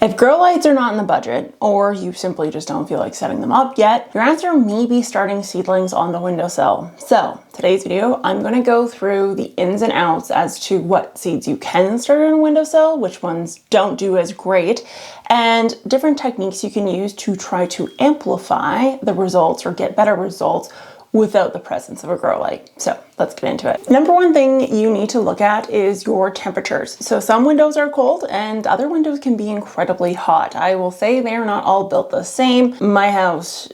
If grow lights are not in the budget, or you simply just don't feel like setting them up yet, your answer may be starting seedlings on the windowsill. So today's video, I'm going to go through the ins and outs as to what seeds you can start on a windowsill, which ones don't do as great, and different techniques you can use to try to amplify the results or get better results without the presence of a grow light. So let's get into it. Number one thing you need to look at is your temperatures. So some windows are cold and other windows can be incredibly hot. I will say they're not all built the same. My house,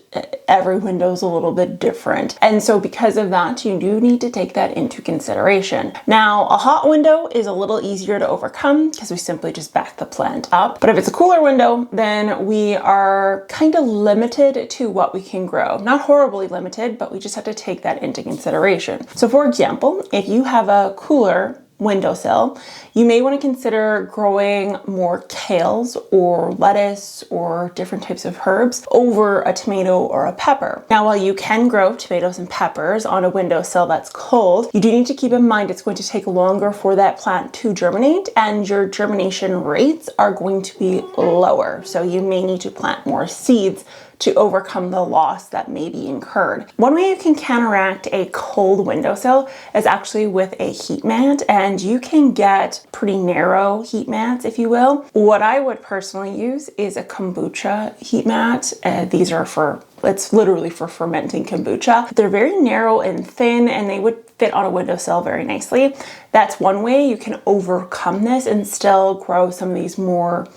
every window is a little bit different. And so because of that, you do need to take that into consideration. Now, a hot window is a little easier to overcome because we simply just back the plant up. But if it's a cooler window, then we are kind of limited to what we can grow. Not horribly limited, but we just have to take that into consideration. So for example, if you have a cooler windowsill, you may want to consider growing more kales or lettuce or different types of herbs over a tomato or a pepper. Now, while you can grow tomatoes and peppers on a windowsill that's cold, you do need to keep in mind it's going to take longer for that plant to germinate and your germination rates are going to be lower. So you may need to plant more seeds to overcome the loss that may be incurred. One way you can counteract a cold windowsill is actually with a heat mat, and you can get pretty narrow heat mats, if you will. What I would personally use is a kombucha heat mat. These are it's literally for fermenting kombucha. They're very narrow and thin, and they would fit on a windowsill very nicely. That's one way you can overcome this and still grow some of these more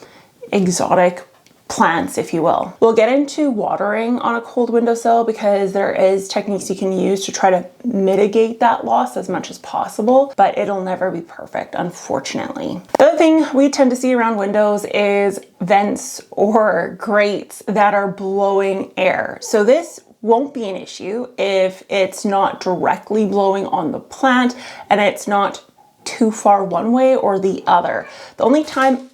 exotic plants, if you will. We'll get into watering on a cold windowsill because there is techniques you can use to try to mitigate that loss as much as possible, but it'll never be perfect, unfortunately. The other thing we tend to see around windows is vents or grates that are blowing air. So this won't be an issue if it's not directly blowing on the plant and it's not too far one way or the other. The only time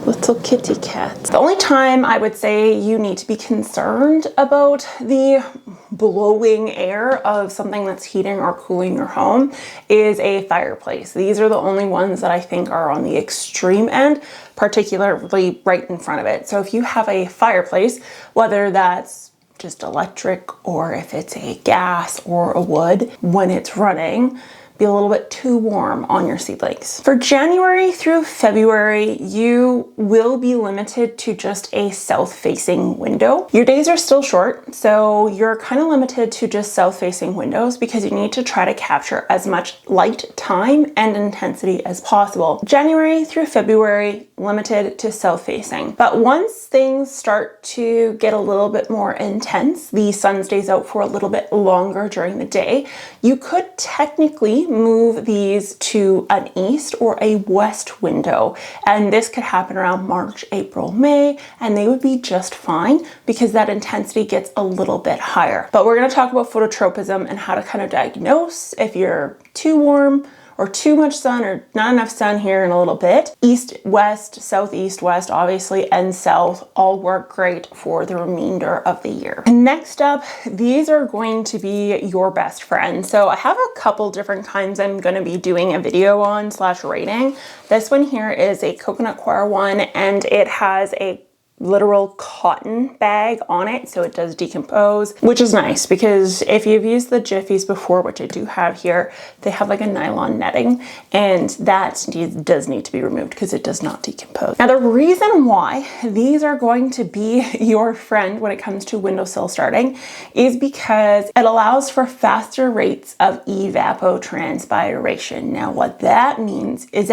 little kitty cat. The only time I would say you need to be concerned about the blowing air of something that's heating or cooling your home is a fireplace. These are the only ones that I think are on the extreme end, particularly right in front of it. So if you have a fireplace, whether that's just electric or if it's a gas or a wood, when it's running, be a little bit too warm on your seedlings. For January through February, you will be limited to just a south-facing window. Your days are still short, so you're kind of limited to just south-facing windows because you need to try to capture as much light, time, and intensity as possible. January through February, limited to south-facing. But once things start to get a little bit more intense, the sun stays out for a little bit longer during the day, you could technically move these to an east or a west window. And this could happen around March, April, May, and they would be just fine because that intensity gets a little bit higher. But we're going to talk about phototropism and how to kind of diagnose if you're too warm or too much sun or not enough sun here in a little bit. East, west, southeast, west, obviously, and south all work great for the remainder of the year. And next up, these are going to be your best friend. So I have a couple different kinds I'm gonna be doing a video on / rating. This one here is a coconut coir one, and it has a literal cotton bag on it, so it does decompose, which is nice because if you've used the Jiffies before, which I do have here, they have like a nylon netting, and that does need to be removed because it does not decompose. Now, the reason why these are going to be your friend when it comes to windowsill starting is because it allows for faster rates of evapotranspiration. Now, what that means is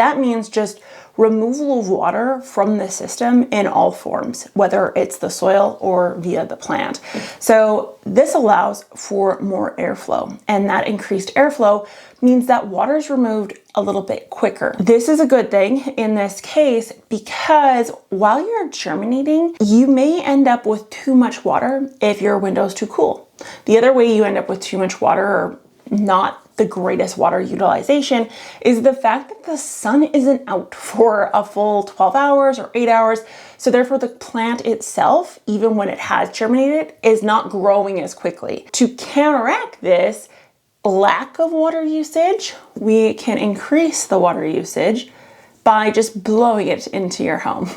just removal of water from the system in all forms, whether it's the soil or via the plant. So this allows for more airflow, and that increased airflow means that water is removed a little bit quicker. This is a good thing in this case because while you're germinating, you may end up with too much water if your window's too cool. The other way you end up with too much water or not the greatest water utilization is the fact that the sun isn't out for a full 12 hours or 8 hours. So therefore the plant itself, even when it has germinated, is not growing as quickly. To counteract this lack of water usage, we can increase the water usage by just blowing it into your home.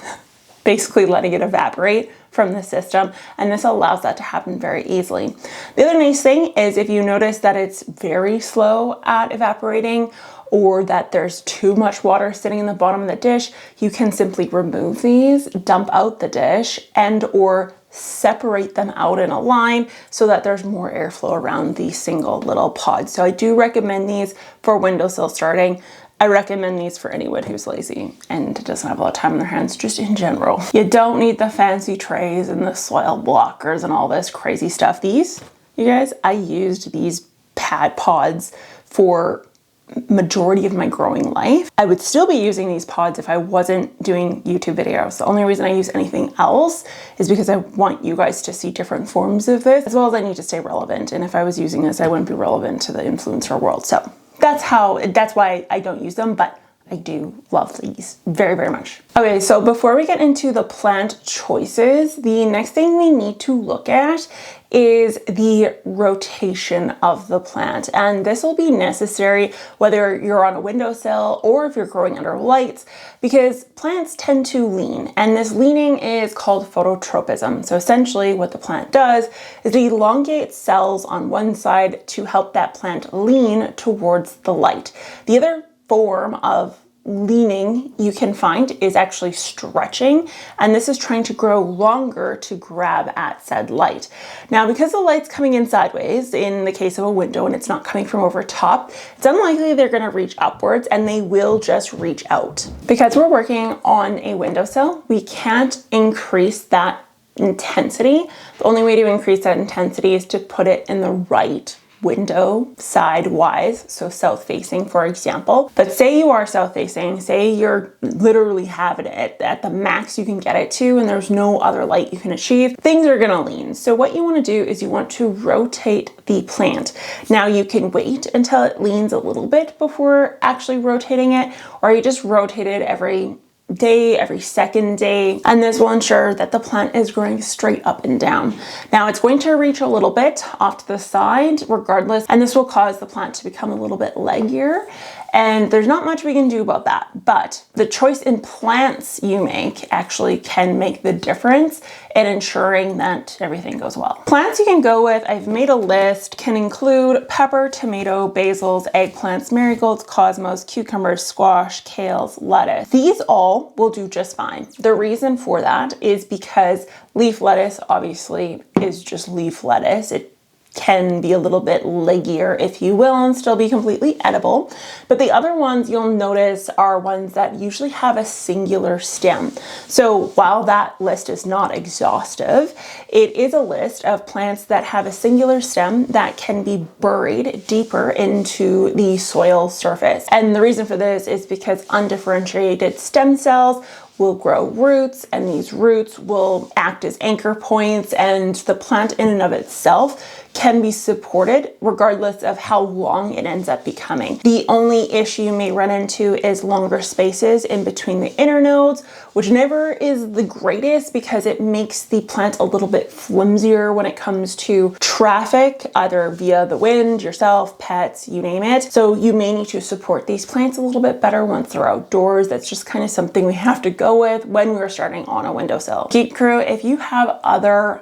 Basically letting it evaporate from the system, and this allows that to happen very easily. The other nice thing is if you notice that it's very slow at evaporating or that there's too much water sitting in the bottom of the dish, you can simply remove these, dump out the dish, and or separate them out in a line so that there's more airflow around the single little pod. So I do recommend these for windowsill starting. I recommend these for anyone who's lazy and doesn't have a lot of time on their hands, just in general. You don't need the fancy trays and the soil blockers and all this crazy stuff. These, you guys, I used these pods for majority of my growing life. I would still be using these pods if I wasn't doing YouTube videos. The only reason I use anything else is because I want you guys to see different forms of this, as well as I need to stay relevant. And if I was using this, I wouldn't be relevant to the influencer world. So that's why I don't use them, but I do love these very, very much. Okay, so before we get into the plant choices, the next thing we need to look at is the rotation of the plant. And this will be necessary whether you're on a windowsill or if you're growing under lights, because plants tend to lean, and this leaning is called phototropism. So essentially what the plant does is it elongates cells on one side to help that plant lean towards the light. The other form of leaning you can find is actually stretching, and this is trying to grow longer to grab at said light. Now, because the light's coming in sideways in the case of a window and it's not coming from over top, it's unlikely they're going to reach upwards, and they will just reach out. Because we're working on a windowsill, we can't increase that intensity. The only way to increase that intensity is to put it in the right window sidewise, so south facing, for example. But say you are south facing, say you're literally having it at the max you can get it to, and there's no other light you can achieve, things are gonna lean. So what you want to do is you want to rotate the plant. Now you can wait until it leans a little bit before actually rotating it, or you just rotate it every day, every second day, and this will ensure that the plant is growing straight up and down. Now it's going to reach a little bit off to the side regardless, and this will cause the plant to become a little bit leggier, and there's not much we can do about that. But the choice in plants you make actually can make the difference in ensuring that everything goes well. Plants you can go with, I've made a list, can include pepper, tomato, basils, eggplants, marigolds, cosmos, cucumbers, squash, kales, lettuce. These all will do just fine. The reason for that is because leaf lettuce obviously is just leaf lettuce. It can be a little bit leggier, if you will, and still be completely edible. But the other ones you'll notice are ones that usually have a singular stem. So while that list is not exhaustive, it is a list of plants that have a singular stem that can be buried deeper into the soil surface. And the reason for this is because undifferentiated stem cells will grow roots, and these roots will act as anchor points, and the plant in and of itself can be supported regardless of how long it ends up becoming. The only issue you may run into is longer spaces in between the inner nodes, which never is the greatest because it makes the plant a little bit flimsier when it comes to traffic, either via the wind, yourself, pets, you name it. So you may need to support these plants a little bit better once they're outdoors. That's just kind of something we have to go with when we're starting on a windowsill. Geek Crew, if you have other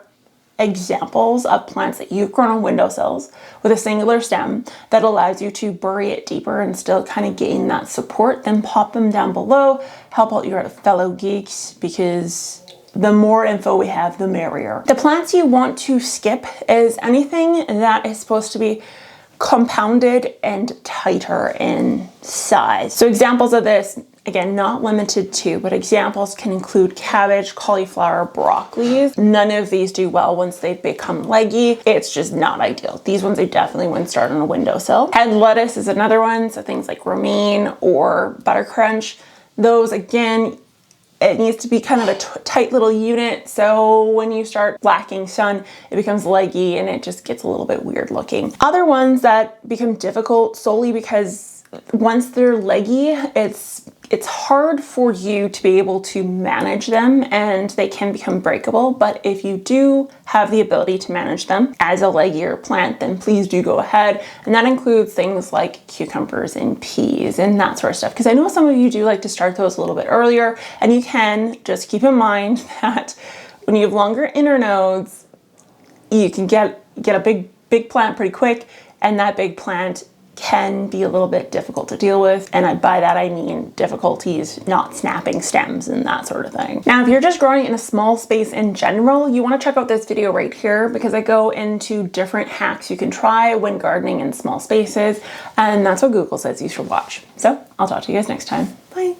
examples of plants that you've grown on windowsills with a singular stem that allows you to bury it deeper and still kind of gain that support, then pop them down below. Help out your fellow geeks, because the more info we have, the merrier. The plants you want to skip is anything that is supposed to be compounded and tighter in size. So examples of this, again, not limited to, but examples can include cabbage, cauliflower, broccoli. None of these do well once they become leggy. It's just not ideal. These ones I definitely wouldn't start on a windowsill. Head lettuce is another one. So things like romaine or butter crunch. Those, again, it needs to be kind of a tight little unit. So when you start lacking sun, it becomes leggy and it just gets a little bit weird looking. Other ones that become difficult solely because once they're leggy, it's it's hard for you to be able to manage them and they can become breakable. But if you do have the ability to manage them as a leggier plant, then please do go ahead. And that includes things like cucumbers and peas and that sort of stuff. Because I know some of you do like to start those a little bit earlier, and you can just keep in mind that when you have longer internodes, you can get a big plant pretty quick, and that big plant can be a little bit difficult to deal with. And by that I mean difficulties not snapping stems and that sort of thing. Now, if you're just growing in a small space in general, you want to check out this video right here, because I go into different hacks you can try when gardening in small spaces, and that's what Google says you should watch. So I'll talk to you guys next time. Bye.